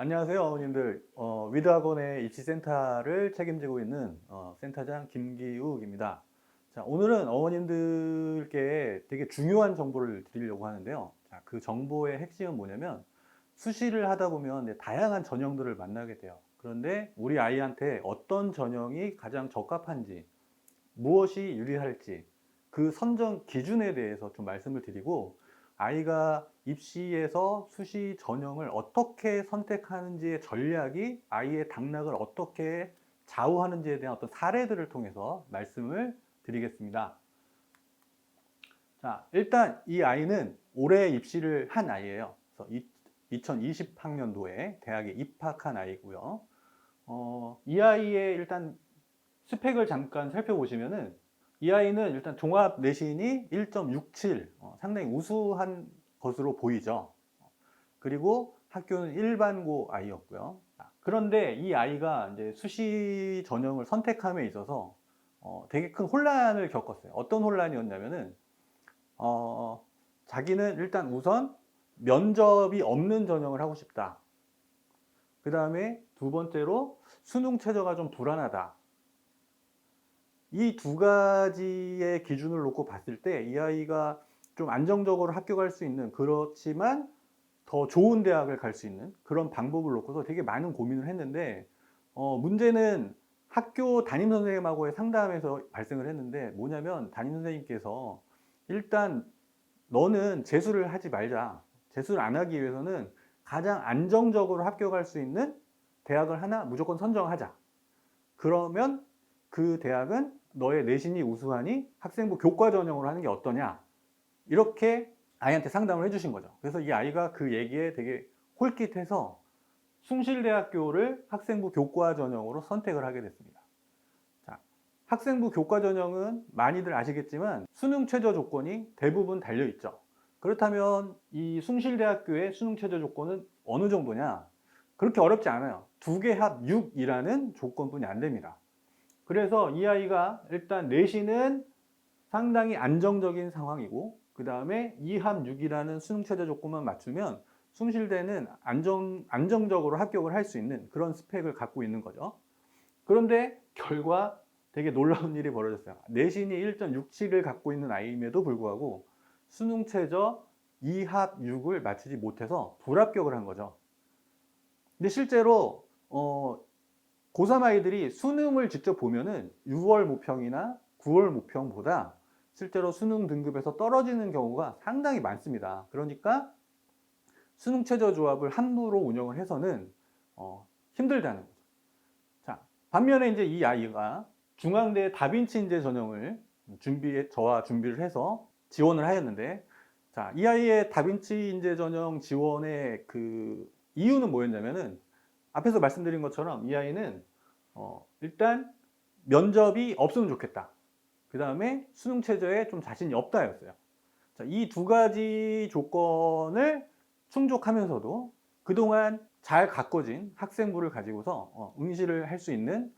안녕하세요, 어머님들. 위드학원의 입시센터를 책임지고 있는 센터장 김기욱입니다. 자, 오늘은 어머님들께 되게 중요한 정보를 드리려고 하는데요. 자, 그 정보의 핵심은 뭐냐면 수시를 하다 보면 이제 다양한 전형들을 만나게 돼요. 그런데 우리 아이한테 어떤 전형이 가장 적합한지, 무엇이 유리할지 그 선정 기준에 대해서 좀 말씀을 드리고, 아이가 입시에서 수시 전형을 어떻게 선택하는지의 전략이 아이의 당락을 어떻게 좌우하는지에 대한 어떤 사례들을 통해서 말씀을 드리겠습니다. 자, 일단 이 아이는 올해 입시를 한 아이예요. 그래서 2020학년도에 대학에 입학한 아이고요. 이 아이의 일단 스펙을 잠깐 살펴보시면은, 이 아이는 일단 종합 내신이 1.67, 상당히 우수한 것으로 보이죠. 그리고 학교는 일반고 아이였고요. 그런데 이 아이가 이제 수시 전형을 선택함에 있어서 되게 큰 혼란을 겪었어요. 어떤 혼란이었냐면은, 자기는 일단 우선 면접이 없는 전형을 하고 싶다. 그 다음에 두 번째로 수능 최저가 좀 불안하다. 이 두 가지의 기준을 놓고 봤을 때 이 아이가 좀 안정적으로 학교 갈 수 있는, 그렇지만 더 좋은 대학을 갈 수 있는 그런 방법을 놓고서 되게 많은 고민을 했는데, 문제는 학교 담임 선생님하고의 상담에서 발생을 했는데, 뭐냐면 담임 선생님께서 일단 너는 재수를 하지 말자. 재수를 안 하기 위해서는 가장 안정적으로 학교 갈 수 있는 대학을 하나 무조건 선정하자. 그러면 그 대학은 너의 내신이 우수하니 학생부 교과 전형으로 하는 게 어떠냐, 이렇게 아이한테 상담을 해주신 거죠. 그래서 이 아이가 그 얘기에 되게 홀깃해서 숭실대학교를 학생부 교과 전형으로 선택을 하게 됐습니다. 자, 학생부 교과 전형은 많이들 아시겠지만 수능 최저 조건이 대부분 달려 있죠. 그렇다면 이 숭실대학교의 수능 최저 조건은 어느 정도냐? 그렇게 어렵지 않아요. 2개 합 6이라는 조건뿐이 안 됩니다. 그래서 이 아이가 일단 내신은 상당히 안정적인 상황이고, 그 다음에 2합 6이라는 수능 최저 조건만 맞추면 숭실대는 안정적으로 합격을 할 수 있는 그런 스펙을 갖고 있는 거죠. 그런데 결과 되게 놀라운 일이 벌어졌어요. 내신이 1.67을 갖고 있는 아이임에도 불구하고 수능 최저 2합 6을 맞추지 못해서 불합격을 한 거죠. 근데 실제로 고3 아이들이 수능을 직접 보면은 6월 모평이나 9월 모평보다 실제로 수능 등급에서 떨어지는 경우가 상당히 많습니다. 그러니까 수능 최저 조합을 함부로 운영을 해서는 힘들다는 거죠. 자, 반면에 이제 이 아이가 중앙대 다빈치 인재 전형을 저와 준비를 해서 지원을 하였는데, 자, 이 아이의 다빈치 인재 전형 지원의 그 이유는 뭐였냐면은, 앞에서 말씀드린 것처럼 이 아이는 일단 면접이 없으면 좋겠다. 그 다음에 수능 최저에 좀 자신이 없다였어요. 이 두 가지 조건을 충족하면서도 그동안 잘 가꿔진 학생부를 가지고서 응시를 할 수 있는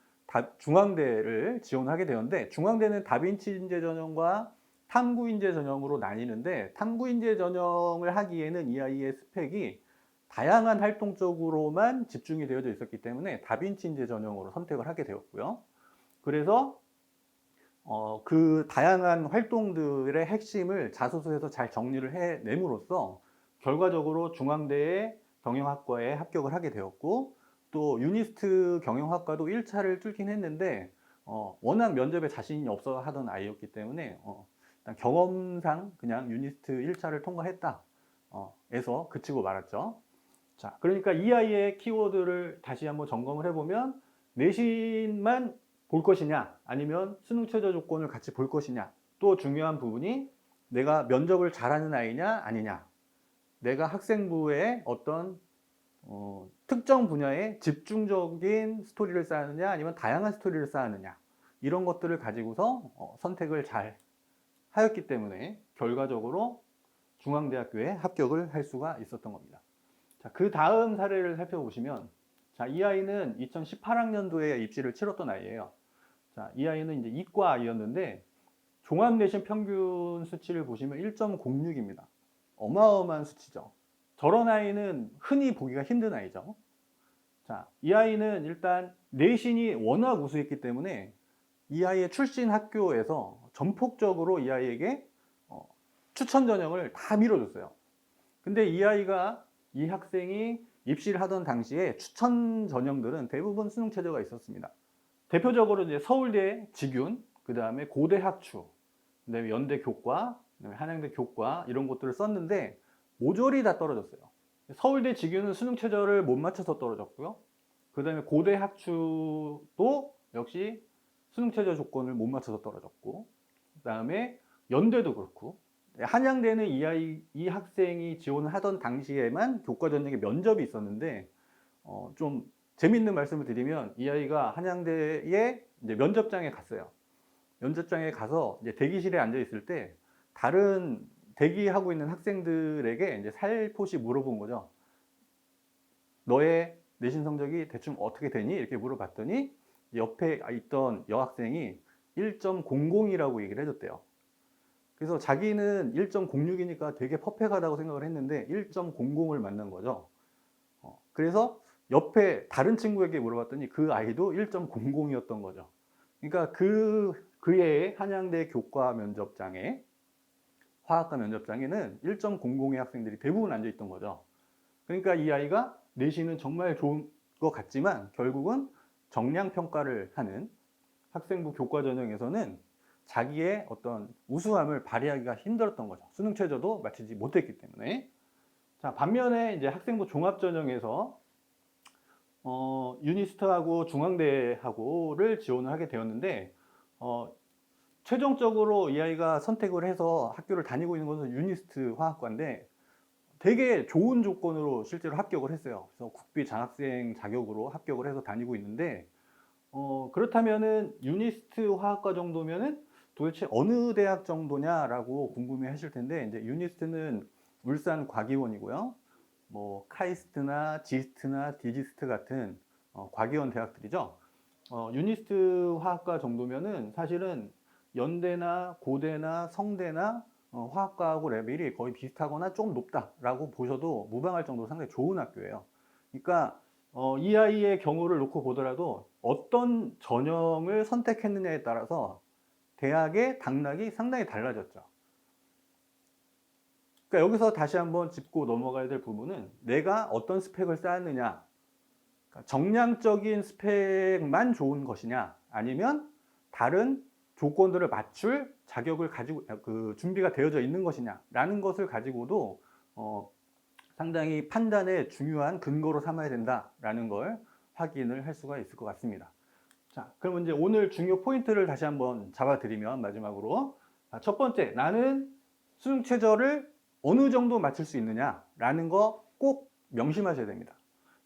중앙대를 지원하게 되었는데, 중앙대는 다빈치 인재 전형과 탐구 인재 전형으로 나뉘는데, 탐구 인재 전형을 하기에는 이 아이의 스펙이 다양한 활동 쪽으로만 집중이 되어져 있었기 때문에 다빈치 인재 전형으로 선택을 하게 되었고요. 그래서 그 다양한 활동들의 핵심을 자소서에서 잘 정리를 해냄으로써 결과적으로 중앙대의 경영학과에 합격을 하게 되었고, 또 유니스트 경영학과도 1차를 뚫긴 했는데 워낙 면접에 자신이 없어 하던 아이였기 때문에 일단 경험상 그냥 유니스트 1차를 통과했다 에서 그치고 말았죠. 자, 그러니까 이 아이의 키워드를 다시 한번 점검을 해보면, 내신만 볼 것이냐 아니면 수능 최저 조건을 같이 볼 것이냐, 또 중요한 부분이 내가 면접을 잘하는 아이냐 아니냐, 내가 학생부에 어떤 특정 분야에 집중적인 스토리를 쌓느냐 아니면 다양한 스토리를 쌓느냐, 이런 것들을 가지고서 선택을 잘 하였기 때문에 결과적으로 중앙대학교에 합격을 할 수가 있었던 겁니다. 자, 그 다음 사례를 살펴보시면, 자, 이 아이는 2018학년도에 입시를 치렀던 아이예요. 자, 이 아이는 이제 이과 아이였는데 종합내신 평균 수치를 보시면 1.06입니다. 어마어마한 수치죠. 저런 아이는 흔히 보기가 힘든 아이죠. 자, 이 아이는 일단 내신이 워낙 우수했기 때문에 이 아이의 출신 학교에서 전폭적으로 이 아이에게 추천 전형을 다 밀어줬어요. 근데 이 학생이 입시를 하던 당시에 추천 전형들은 대부분 수능 최저가 있었습니다. 대표적으로 이제 서울대 직윤, 그 다음에 고대 학추, 그다음에 연대 교과, 그다음에 한양대 교과 이런 것들을 썼는데 모조리 다 떨어졌어요. 서울대 직윤은 수능 최저를 못 맞춰서 떨어졌고요. 그 다음에 고대 학추도 역시 수능 최저 조건을 못 맞춰서 떨어졌고, 그 다음에 연대도 그렇고, 한양대는 이 학생이 지원을 하던 당시에만 교과 전형에 면접이 있었는데, 좀 재밌는 말씀을 드리면 이 아이가 한양대에 이제 면접장에 갔어요. 면접장에 가서 이제 대기실에 앉아 있을 때 다른 대기하고 있는 학생들에게 이제 살포시 물어본 거죠. 너의 내신 성적이 대충 어떻게 되니? 이렇게 물어봤더니 옆에 있던 여학생이 1.00이라고 얘기를 해줬대요. 그래서 자기는 1.06이니까 되게 퍼펙하다고 생각을 했는데 1.00을 만난 거죠. 그래서 옆에 다른 친구에게 물어봤더니 그 아이도 1.00이었던 거죠. 그러니까 그 해의 한양대 교과 면접장에, 화학과 면접장에는 1.00의 학생들이 대부분 앉아 있던 거죠. 그러니까 이 아이가 내신은 정말 좋은 것 같지만 결국은 정량 평가를 하는 학생부 교과 전형에서는 자기의 어떤 우수함을 발휘하기가 힘들었던 거죠. 수능 최저도 맞추지 못했기 때문에. 자, 반면에 이제 학생부 종합 전형에서 유니스트하고 중앙대하고를 지원을 하게 되었는데 최종적으로 이 아이가 선택을 해서 학교를 다니고 있는 것은 유니스트 화학과인데 되게 좋은 조건으로 실제로 합격을 했어요. 그래서 국비 장학생 자격으로 합격을 해서 다니고 있는데 그렇다면은 유니스트 화학과 정도면은 도대체 어느 대학 정도냐라고 궁금해 하실 텐데 이제 유니스트는 울산 과기원이고요. 뭐 카이스트나 지스트나 디지스트 같은 과기원 대학들이죠. 유니스트 화학과 정도면은 사실은 연대나 고대나 성대나 화학과하고 레벨이 거의 비슷하거나 조금 높다라고 보셔도 무방할 정도로 상당히 좋은 학교예요. 그러니까 이 아이의 경우를 놓고 보더라도 어떤 전형을 선택했느냐에 따라서 대학의 당락이 상당히 달라졌죠. 그러니까 여기서 다시 한번 짚고 넘어가야 될 부분은 내가 어떤 스펙을 쌓았느냐, 그러니까 정량적인 스펙만 좋은 것이냐, 아니면 다른 조건들을 맞출 자격을 가지고 준비가 되어져 있는 것이냐라는 것을 가지고도 상당히 판단의 중요한 근거로 삼아야 된다라는 걸 확인을 할 수가 있을 것 같습니다. 자, 그럼 이제 오늘 중요 포인트를 다시 한번 잡아드리면 마지막으로 첫 번째, 나는 수능 최저를 어느 정도 맞출 수 있느냐라는 거 꼭 명심하셔야 됩니다.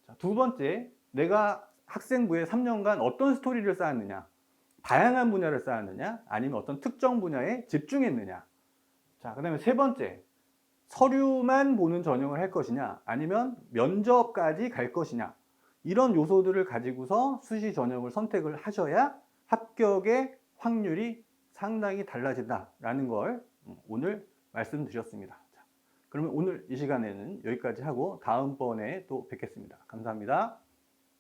자, 두 번째, 내가 학생부에 3년간 어떤 스토리를 쌓았느냐, 다양한 분야를 쌓았느냐, 아니면 어떤 특정 분야에 집중했느냐. 자, 그 다음에 세 번째, 서류만 보는 전형을 할 것이냐, 아니면 면접까지 갈 것이냐. 이런 요소들을 가지고서 수시 전형을 선택을 하셔야 합격의 확률이 상당히 달라진다라는 걸 오늘 말씀드렸습니다. 자, 그러면 오늘 이 시간에는 여기까지 하고 다음번에 또 뵙겠습니다. 감사합니다.